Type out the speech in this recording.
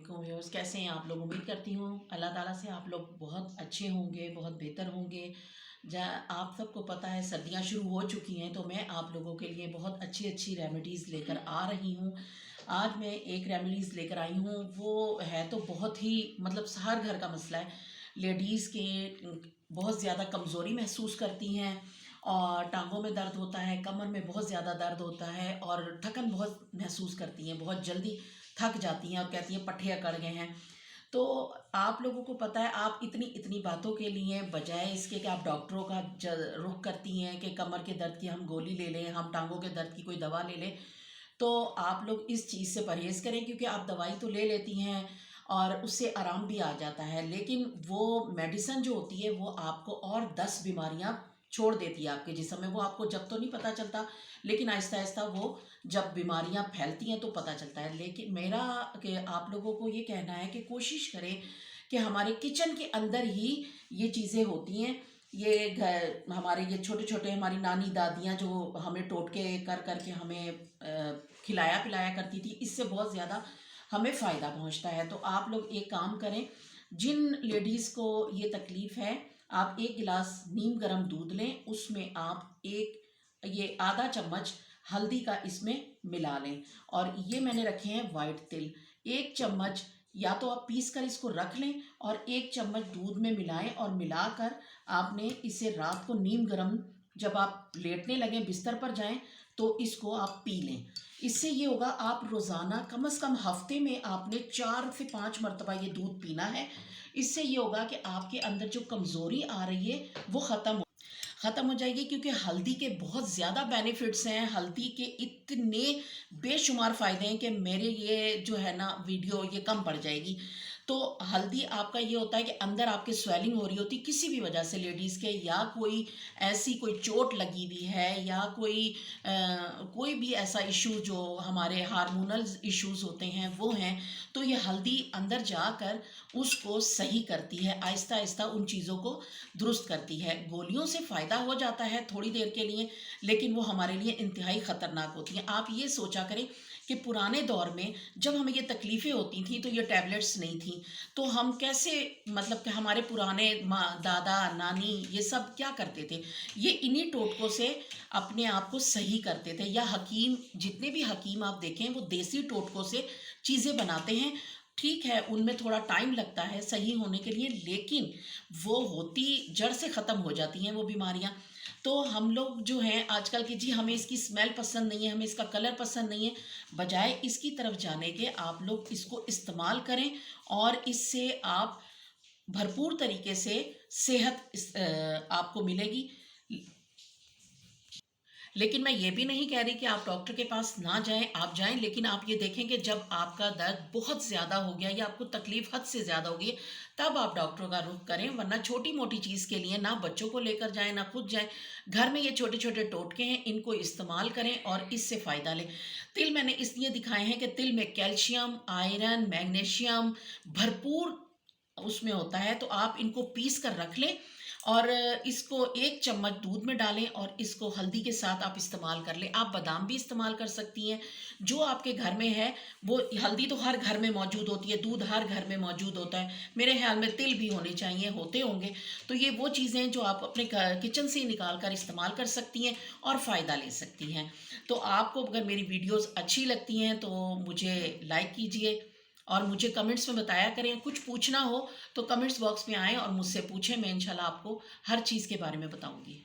अलैकुम व्यूअर्स, कैसे हैं आप लोग। उम्मीद करती हूँ अल्लाह ताला से आप लोग बहुत अच्छे होंगे, बहुत बेहतर होंगे। आप सबको पता है सर्दियाँ शुरू हो चुकी हैं, तो मैं आप लोगों के लिए बहुत अच्छी अच्छी रेमेडीज़ लेकर आ रही हूँ। आज मैं एक रेमेडीज़ लेकर आई हूँ, वो है तो बहुत ही मतलब हर घर का मसला है। लेडीज़ के बहुत ज़्यादा कमज़ोरी महसूस करती हैं और टांगों में दर्द होता है, कमर में बहुत ज़्यादा दर्द होता है और थकन बहुत महसूस करती हैं, बहुत जल्दी थक जाती हैं और कहती हैं पट्ठे अकड़ गए हैं। तो आप लोगों को पता है, आप इतनी इतनी बातों के लिए बजाय इसके कि आप डॉक्टरों का रुख करती हैं कि कमर के दर्द की हम गोली ले लें, हम टांगों के दर्द की कोई दवा ले लें, तो आप लोग इस चीज़ से परहेज़ करें, क्योंकि आप दवाई तो ले लेती हैं और उससे आराम भी आ जाता है, लेकिन वो मेडिसिन जो होती है वो आपको और 10 बीमारियां छोड़ देती है आपके जिस्म में। वो आपको जब तो नहीं पता चलता, लेकिन आहिस्ता आहिस्ता वो जब बीमारियां फैलती हैं तो पता चलता है। लेकिन मेरा कि आप लोगों को ये कहना है कि कोशिश करें कि हमारे किचन के अंदर ही ये चीज़ें होती हैं। ये घर हमारे ये छोटे छोटे हमारी नानी दादियाँ जो हमें टोटके कर कर के हमें खिलाया पिलाया करती थी, इससे बहुत ज़्यादा हमें फ़ायदा पहुंचता है। तो आप लोग एक काम करें, जिन लेडीज़ को ये तकलीफ़ है, आप एक गिलास नीम गर्म दूध लें, उसमें आप एक ये आधा चम्मच हल्दी का इसमें मिला लें और ये मैंने रखे हैं वाइट तिल। एक चम्मच या तो आप पीस कर इसको रख लें और एक चम्मच दूध में मिलाएं और मिलाकर आपने इसे रात को नीम गर्म जब आप लेटने लगें बिस्तर पर जाएं तो इसको आप पी लें। इससे ये होगा, आप रोज़ाना कम से कम हफ्ते में आपने 4 से 5 मरतबा ये दूध पीना है। इससे ये होगा कि आपके अंदर जो कमज़ोरी आ रही है वो ख़त्म हो जाएगी, क्योंकि हल्दी के बहुत ज़्यादा बेनिफिट्स हैं। हल्दी के इतने बेशुमार फ़ायदे हैं कि मेरे ये जो है ना वीडियो ये कम पड़ जाएगी। तो हल्दी आपका ये होता है कि अंदर आपके स्वेलिंग हो रही होती किसी भी वजह से लेडीज़ के, या कोई ऐसी कोई चोट लगी हुई है, या कोई भी ऐसा इशू जो हमारे हार्मोनल इश्यूज होते हैं वो हैं, तो ये हल्दी अंदर जाकर उसको सही करती है, आहिस्ता आहिस्ता उन चीज़ों को दुरुस्त करती है। गोलियों से फ़ायदा हो जाता है थोड़ी देर के लिए, लेकिन वो हमारे लिए इंतहाई ख़तरनाक होती हैं। आप ये सोचा करें कि पुराने दौर में जब हमें ये तकलीफ़ें होती थी तो ये टैबलेट्स नहीं थी, तो हम कैसे, मतलब कि हमारे पुराने माँ दादा नानी ये सब क्या करते थे, ये इन्हीं टोटकों से अपने आप को सही करते थे। या हकीम, जितने भी हकीम आप देखें वो देसी टोटकों से चीज़ें बनाते हैं। ठीक है, उनमें थोड़ा टाइम लगता है सही होने के लिए, लेकिन वो होती जड़ से ख़त्म हो जाती हैं वो बीमारियां। तो हम लोग जो हैं आजकल के, जी हमें इसकी स्मेल पसंद नहीं है, हमें इसका कलर पसंद नहीं है, बजाय इसकी तरफ जाने के आप लोग इसको इस्तेमाल करें और इससे आप भरपूर तरीके से सेहत आपको मिलेगी। लेकिन मैं ये भी नहीं कह रही कि आप डॉक्टर के पास ना जाएं, आप जाएं, लेकिन आप ये देखें कि जब आपका दर्द बहुत ज़्यादा हो गया या आपको तकलीफ हद से ज़्यादा होगी, तब आप डॉक्टरों का रुख करें। वरना छोटी मोटी चीज़ के लिए ना बच्चों को लेकर जाएं ना खुद जाएं। घर में ये छोटे छोटे टोटके हैं, इनको इस्तेमाल करें और इससे फ़ायदा लें। तिल मैंने इसलिए दिखाए हैं कि तिल में कैल्शियम, आयरन, मैग्नीशियम भरपूर उसमें होता है, तो आप इनको पीस कर रख लें और इसको एक चम्मच दूध में डालें और इसको हल्दी के साथ आप इस्तेमाल कर लें। आप बादाम भी इस्तेमाल कर सकती हैं, जो आपके घर में है। वो हल्दी तो हर घर में मौजूद होती है, दूध हर घर में मौजूद होता है, मेरे ख्याल में तिल भी होने चाहिए, होते होंगे। तो ये वो चीज़ें जो आप अपने किचन से निकाल कर इस्तेमाल कर सकती हैं और फ़ायदा ले सकती हैं। तो आपको अगर मेरी वीडियोज़ अच्छी लगती हैं तो मुझे लाइक कीजिए और मुझे कमेंट्स में बताया करें। कुछ पूछना हो तो कमेंट्स बॉक्स में आएँ और मुझसे पूछें, मैं इंशाल्लाह आपको हर चीज़ के बारे में बताऊंगी।